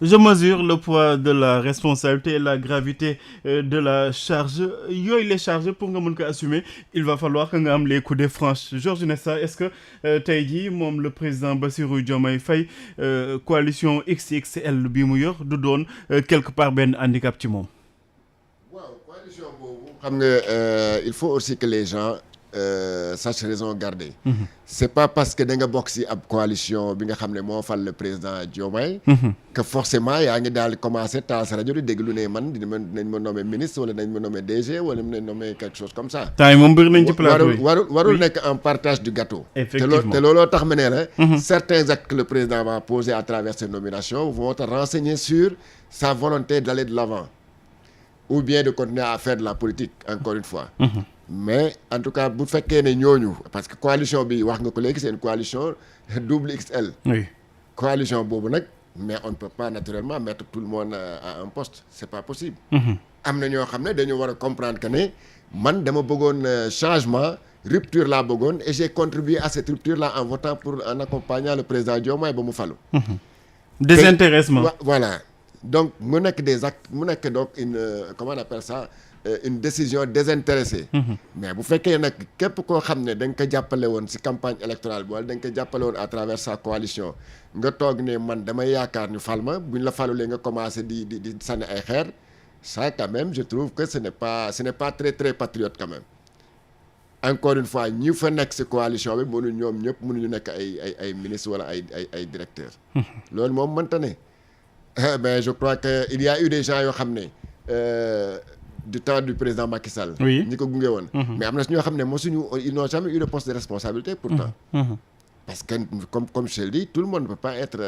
Je mesure le poids de la responsabilité et la gravité de la charge. Yooyu les charges pour nga mën ko assumer il va falloir que nga am les coups de franche. Georges Nessa, est-ce que tey jii moom le président Bassirou Diomaye Faye coalition XXL bi mu yor du doon quelque part benn handicap ci moom. waaw coalition boobu xam nga il faut aussi que les gens sachent raison garder. C'est pas parce que da nga bokk ci ab coalition bi nga xam ne moo fal le président Diomaye que forcément yaa ngi daal di commencer taal sa rajo di dégg lu ne man dinañ ma nommer ministre wala dinañ ma nommer DG wala dinañ nommer quelque chose comme ça. temps yi moom bëri nañ ci plateau yi warul nekk un partage du gâteau. Effectivement te looloo tax ma ne la. Certains actes que le président va poser à travers ces nominations vont te renseigner sur sa volonté d'aller de l'avant ou bien de continuer à faire de la politique encore une fois. Mais en tout cas bu fekkee ne ñooñu parce que coalition bi wax nga ko léegi c'est une coalition double XL. oui coalition boobu nag mais on ne peut pas naturellement mettre tout le monde à un poste c'est pas possible. am na ñoo xam ne dañu war a comprendre que ne man dama bëggoon changement rupture laa bëggoon et j'ai contribué à cette rupture là en votant pour en accompagnant le président Diomaye ba mu falu. désintéressement voilà donc mu nekk des actes mu nekk donc une comment on appelle ça. Une décision désintéressée. Mais bu fekkee nag képp koo xam ne da nga ko jàppale woon ci campagne électorale bi wala da nga ko jàppale woon à travers sa coalition nga toog ne man damay yaakaar ñu fal ma buñ la falulee nga commencé di sànni ay xeer ça quand même je trouve que ce n'est pas très très patriote quand même. Encore une fois ñi fa nekk ci coalition bi ñoom ñëpp mënuñu nekk ay ministres wala ay directeurs. loolu moom mënta ne mais je crois que il y a eu des gens yoo xam ne. Du temps du président Macky Sall. oui ñi ko gunge woon. mais am na si ñoo xam ne mosuñu ils n'ont jamais eu de poste de responsabilité pourtant. parce que comme je le dis tout le monde ne peut pas être.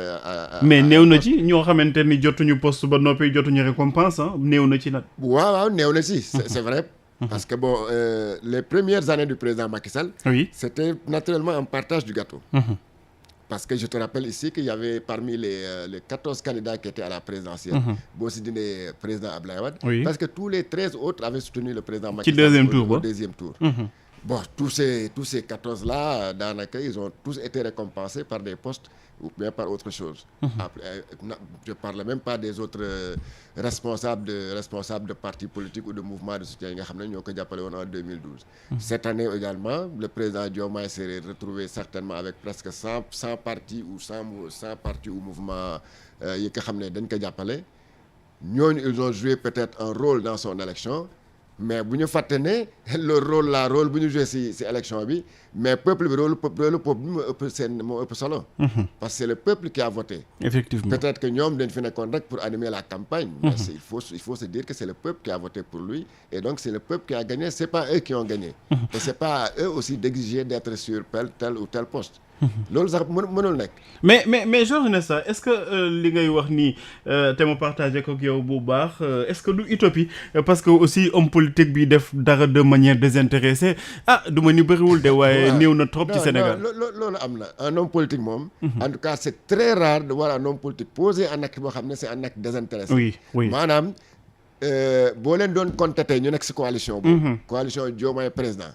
mais néew na ci ñoo xamante ni jotuñu poste ba noppi jotuñu récompense néew na ci nag. waaw néew na si c'est vrai. parce que bon les premières années du président Macky Sall. oui c'était naturellement un partage du gâteau. Parce que je te rappelle ici qu'il y avait parmi les 14 candidats qui étaient à la présidentielle. boo si dindee président Abdoulaye Wade. oui parce que tous les 13 autres avaient soutenu le président Macky Sall. ci deuxième tour ba au deuxième tour. Bon tous ces 14 là daanaka ils ont tous été récompensés par des postes ou bien par autre chose. Après, je parle même pas des autres responsables de partis politiques ou de mouvements de soutien yi nga xam ne ñoo ko jàppale woon en 2012. Cette année également le président Diomaye s'est retrouvé certainement avec presque 100 partis ou 100 partis ou mouvements yi nga xam ne dañ ko jàppale ñooñu ils ont joué peut-être un rôle dans son élection. Mais bu ñu fàtte ne le rôle bu ñu joué ci élection bi mais peuple bi rôle peuple bi moo ëpp solo. parce que c'est le peuple qui a voté. effectivement peut-être que ñoom dañ fi nekkoon rek pour animer la campagne. mais il faut se dire que c'est le peuple qui a voté pour lui et donc c'est le peuple qui a gagné c'est pas eux qui ont gagné. et c'est pas à eux aussi d'exiger d'être sur tel ou tel poste. loolu sax mënul nekk. mais Georges Nessa est-ce que li ngay wax nii te ma partagé ko ak yow bu baax est-ce que du utopie parce que aussi homme politique bi def dara de manière désintéressée du ma ni bëriwul de waaye néew na trop ci Sénégal. loolu am na un homme politique moom. en tout cas c'est très rare de voir un homme politique poser un acte boo xam ne c'est un acte désintéressé. oui maanaam boo leen doon compter tey ñu nekk ci coalition boobu. coalition Diomaye président.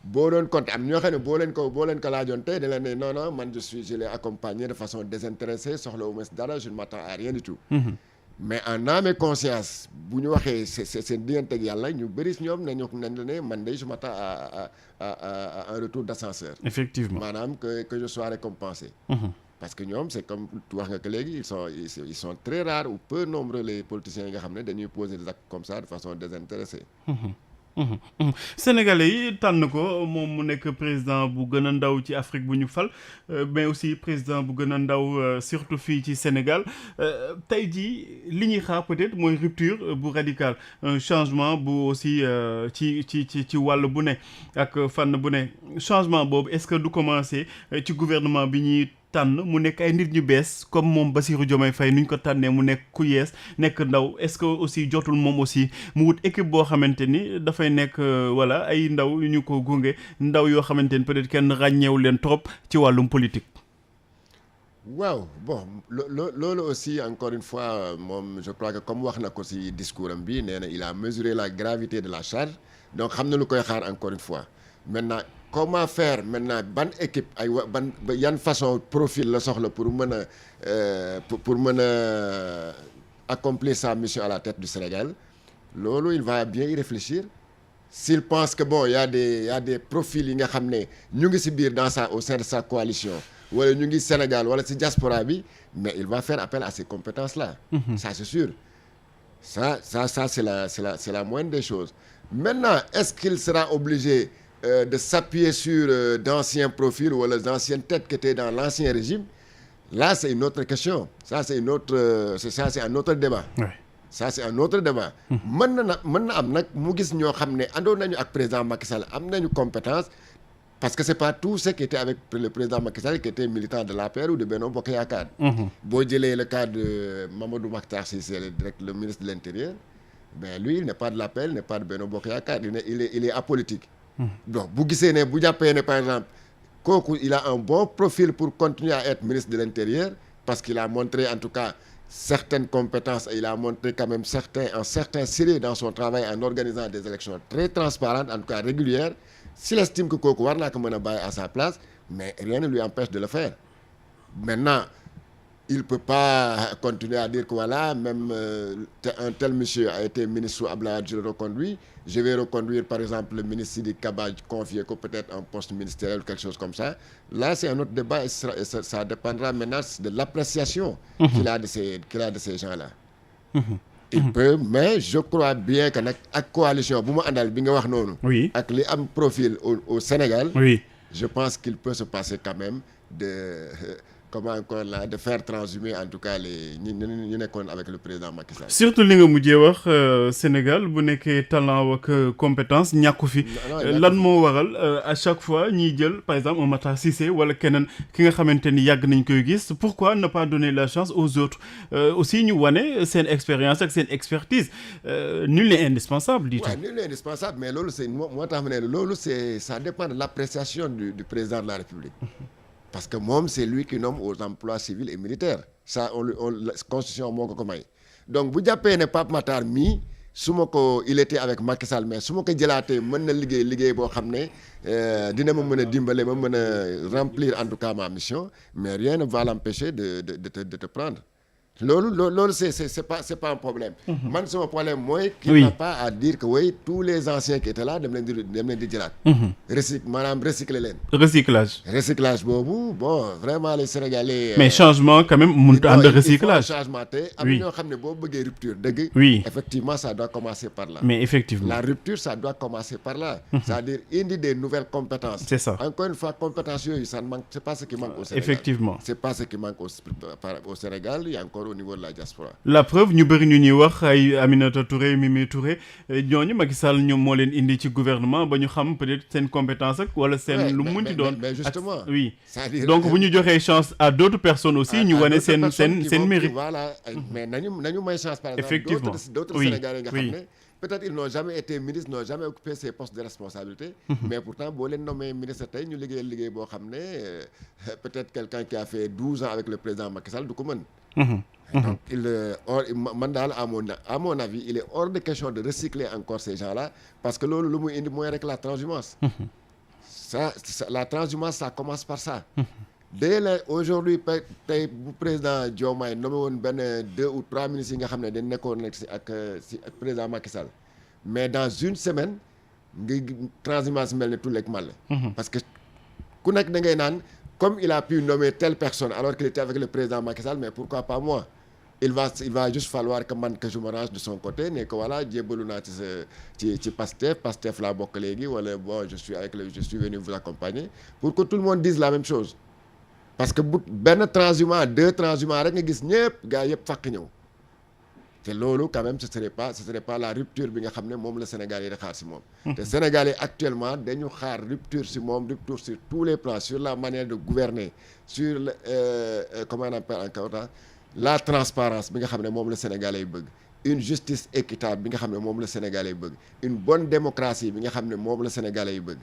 boo doon compter am ñoo xam ne boo leen ko laajoon tey da leen ne non man je l'ai accompagné de façon désintéressée soxlawuma si dara je ne m'attends à rien du tout. mais en âme et conscience bu ñu waxee seen diggante ak yàlla ñu bëri si ñoom nañ la ne man de je m'attends à un retour d'ascenseur. effectivement maanaam que je sois récompensé. parce que ñoom c'est comme wax nga que léegi ils sont très rares ou peu nombreux les politiciens yi nga xam ne dañuy poser des actes comme ça de façon désintéressée. Sénégalais yi tànn ko moom mu nekk président bu gën a ndaw ci Afrique bu ñu fal mais aussi président bu gën a ndaw surtout fii ci Sénégal tey jii li ñuy xaar peut-être mooy rupture bu radicale un changement bu aussi ci wàll bu ne ak fànn bu ne changement boobu est-ce que du commencer ci gouvernement bi ñuy tànn mu nekk ay nit ñu bees comme moom Bassirou Diomaye Faye nu ñu ko tànnee mu nekk ku yees nekk ndaw est-ce que aussi jotul moom aussi mu wut équipe boo xamante ni dafay nekk voilà ay ndaw yu ñu ko gunge ndaw yoo xamante ni peut-être kenn ràññeewu leen trop ci wàllum politique. waaw bon loolu aussi encore une fois moom je crois que comme wax na ko ci discours am bi nee na il a mesuré la gravité de la charge donc xam na lu koy xaar encore une fois maintenant comment faire maintenant ban équipe ay ban yan façon profil la soxla pour mën a pour mën a accomplir sa mission à la tête du Sénégal loolu il va bien y réfléchir. S'il pense que bon il y a des profils yi nga xam ne ñu ngi ci biir au sein de sa coalition wala ñu ngi Sénégal wala ci diaspora bi mais il va faire appel à ces compétences-là. Ça c'est sûr. Ça c'est la moindre des choses. Maintenant, est-ce qu'il sera obligé de s'appuyer sur d'anciens profils ou d'anciennes têtes qui étaient dans l'ancien régime? Là, c'est une autre question. Ça, c'est un autre débat. Ouais. Ça, c'est un autre débat. mën na am nag mu gis ñoo xam ne àndoon nañu ak président Macky Sall am nañu compétence parce que c'est pas tout ceux qui étaient avec le président Macky Sall qui étaient militants de l'APR ou de Benno Bokk Yaakaar. Boo jëlee le cas de Mamadou Makhtar Cissé le ministre de l'Intérieur, ben lui il n'est pas de l'APR, il n'est pas de Benno Bokk Yaakaar, il est apolitique. Donc bu gisee ne bu jàppee ne par exemple kooku il a un bon profil pour continuer à être ministre de l'Intérieur parce qu'il a montré en tout cas certaines compétences et il a montré quand même un certain sérieux dans son travail en organisant des élections très transparentes, en tout cas régulières. S'il estime que kooku war naa ko mën a bàyyi à sa place, mais rien ne lui empêche de le faire. Maintenant, il peut pas continuer à dire que voilà, même un tel monsieur a été ministre sous Abdoulaye Wade, je le reconduis. Je vais reconduire par exemple le ministre Sidiki Kaba, confier ko peut-être un poste ministériel ou quelque chose comme ça. Là, c'est un autre débat et ça dépendra maintenant de l'appréciation qu'il a de ces gens-là. Il peut, mais je crois bien que nag ak coalition bu mu àndal bi nga wax noonu. Oui. Ak li am profil au Sénégal. Oui. Je pense qu'il peut se passer quand même de faire transhumer en tout cas ñu nekkoon avec le président Macky Sall. Surtout li nga mujjee wax Sénégal bu nekkee talent ak compétence ñàkku fi. Lan moo waral à chaque fois ñiy jël par exemple un Matar Cissé wala keneen ki nga xamante ni yàgg nañ koy gis pourquoi ne pas donner la chance aux autres aussi ñu wane seen expérience ak seen expertise nul n'est indispensable dit-on. Ouais, nul n'est indispensable mais loolu c'est moo tax ma ne loolu ça dépend de l'appréciation du président de la République. Parce que moom c'est lui qui nomme aux emplois civils et militaires ça la constitution moo ko may donc bu jàppee ne Pape Matar mii il était avec Macky Sall mais su ma ko jëlaatee mën na liggéey boo xam ne dina ma mën a dimbale ma mën a remplir en tout cas ma mission mais rien ne va l'empêcher de te prendre. Loolu c'est pas un problème. Man sama problème mooy qu'il n'a pas à dire que oui tous les anciens qui étaient là dem leen di jëlaat. Recycler leen. Recyclage boobu bon vraiment les Sénégalais. Mais changement quand même mënut a ànd recyclage. Changement te am na ñoo xam ne boo bëggee rupture dëgg. Oui. Effectivement ça doit commencer par là. Mais effectivement. La rupture ça doit commencer par là. C'est-à-dire indi des nouvelles compétences. C'est ça. Encore une fois compétences yooyu ça ne manque c'est pas ce qui manque au Sénégal. Effectivement. C'est pas ce qui manque au Sénégal il y a encore au niveau de la diaspora. La preuve ñu bëri ñu ñuy wax ay Aminata Touré Mimi Touré ñooñu Macky Sall ñoom moo leen indi ci gouvernement ba ñu xam peut-être seen compétence ak wala seen lu mu munti doon. Mais justement. Oui. C'est-à-dire donc bu ñu joxee chance à d'autres personnes aussi ñu wane seen mérite. Voilà mais nañu may chance par exemple. Effectivement. D'autres Sénégalais nga xam ne peut-être ils n'ont jamais été ministres n'ont jamais occupé ces postes de responsabilité. Mais pourtant boo leen nommé ministre tey ñu liggéey boo xam ne peut-être quelqu'un qui a fait 12 ans avec le président Macky Sall du ko mën. Donc man daal à mon avis il est hors de question de recycler encore ces gens-là parce que loolu lu muy indi mooy rek la transhumance. La transhumance ça commence par ça. Aujourd'hui tey bu président Diomaye nommé woon benn 2 ou 3 ministres yi nga xam ne dañ nekkoon ak président Macky Sall mais dans une semaine nga transhumance mel ne tulleeg màlle. Parce que ku nekk da ngay naan comme il a pu nommer telle personne alors qu'il était avec le président Macky Sall mais pourquoi pas moi. Il va juste falloir que je me range de son côté ne que voilà jébbalu naa ci Pastef laa bokk léegi wala bon je suis venu vous accompagner pour que tout le monde dise la même chose parce que bu benn transhumant 2 transhumants rek nga gis ñëpp gars yëpp fàq ñëw te loolu quand même ce serait pas la rupture bi nga xam ne moom la Sénégal yi di xaar si moom. te Sénégal yi actuellement dañu xaar rupture si moom rupture sur tous les plans sur la manière de gouverner sur comment on appelle encore la transparence bi nga xam ne moom la Sénégalais yi bëgg une justice équitable bi nga xam ne moom la Sénégalais yi bëgg une bonne démocratie bi nga xam ne moom la Sénégalais yi bëgg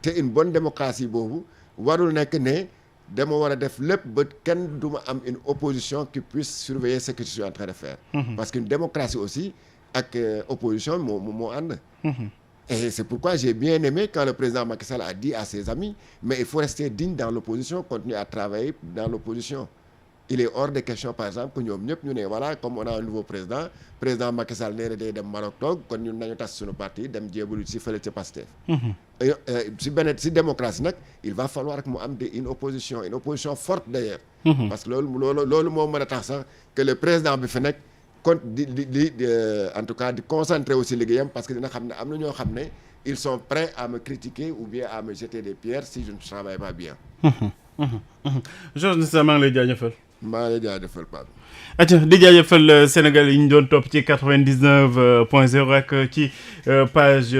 te une bonne démocratie boobu warul nekk ne dama war a def lépp ba kenn du ma am une opposition qui puisse surveiller ce que je suis en train de faire. Parce qu'une démocratie aussi ak opposition moo ànd. Et c'est pourquoi j'ai bien aimé quand le président Macky Sall a dit à ses amis, mais il faut rester digne dans l'opposition, continuer à travailler dans l'opposition. Il est hors de question, par exemple, que nous, voilà, comme on a un nouveau président Macky Sall n'est pas de Maroc, quand nous avons sur nos partis, dem djebulu ci fele ci Pastef. Si démocratie nak, il va falloir que nous ayons une opposition forte d'ailleurs. Parce que lolu mo meuna tax sax que le président bi fi nek en tout cas de concentrer aussi liggéeyam parce que dina xamné amna ñoo xamné ils sont prêts à me critiquer ou bien à me jeter des pierres si je ne travaille pas bien. Georges Nissa maa ngi lay jaajëfal. maa ngi lay jaajëfal Pape. Atia di jaajëfal Sénégal yi ñu doon topp ci 99.0 ak ci page